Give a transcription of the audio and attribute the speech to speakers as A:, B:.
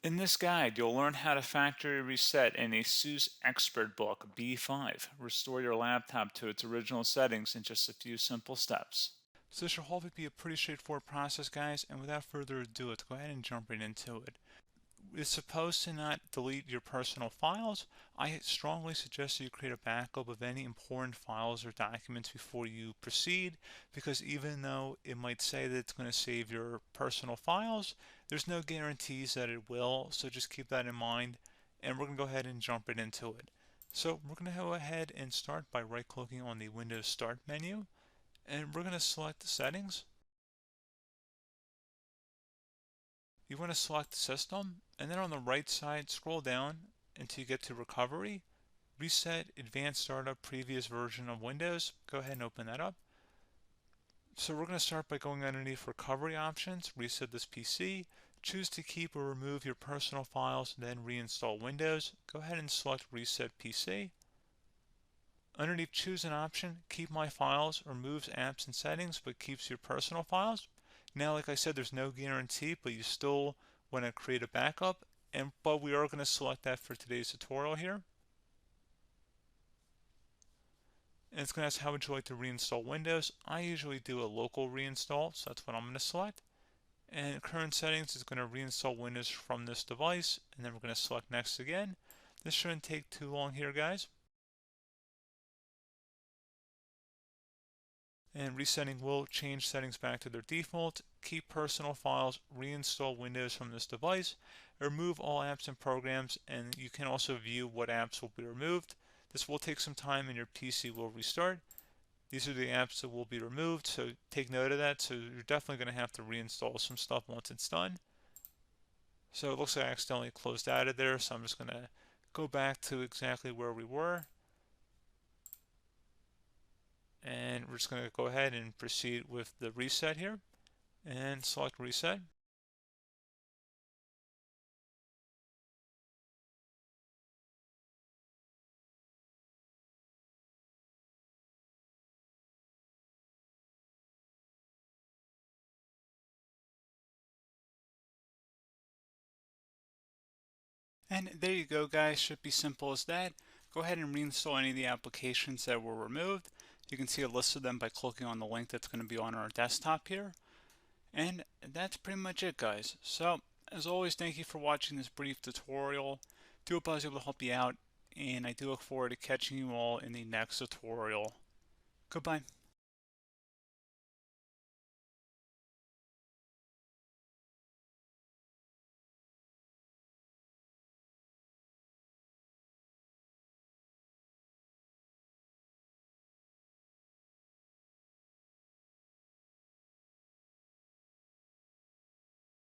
A: In this guide, you'll learn how to factory reset an ASUS ExpertBook B5. Restore your laptop to its original settings in just a few simple steps. So this should hopefully be a pretty straightforward process, guys, and without further ado, let's go ahead and jump right into it. It's supposed to not delete your personal files. I strongly suggest that you create a backup of any important files or documents before you proceed, because even though it might say that it's going to save your personal files, there's no guarantees that it will, so just keep that in mind, and we're going to go ahead and jump right into it. So we're going to go ahead and start by right-clicking on the Windows Start menu, and we're going to select the settings. You want to select System, and then on the right side, scroll down until you get to Recovery. Reset Advanced Startup Previous Version of Windows. Go ahead and open that up. So we're going to start by going underneath Recovery Options, reset this PC. Choose to keep or remove your personal files, then reinstall Windows. Go ahead and select Reset PC. Underneath Choose an option, Keep My Files removes apps and settings but keeps your personal files. Now, like I said, there's no guarantee, but you still want to create a backup, but we are going to select that for today's tutorial here. And it's going to ask how would you like to reinstall Windows. I usually do a local reinstall, so that's what I'm going to select. And current settings is going to reinstall Windows from this device, and then we're going to select next again. This shouldn't take too long here, guys. And resetting will change settings back to their default, keep personal files, reinstall Windows from this device, remove all apps and programs, and you can also view what apps will be removed. This will take some time and your PC will restart. These are the apps that will be removed, so take note of that. So you're definitely going to have to reinstall some stuff once it's done. So it looks like I accidentally closed out of there, so I'm just going to go back to exactly where we were. And we're just going to go ahead and proceed with the reset here and select reset. And there you go, guys. Should be simple as that. Go ahead and reinstall any of the applications that were removed. You can see a list of them by clicking on the link that's going to be on our desktop here. And that's pretty much it, guys. So, as always, thank you for watching this brief tutorial. Do hope I was able to help you out, and I do look forward to catching you all in the next tutorial. Goodbye.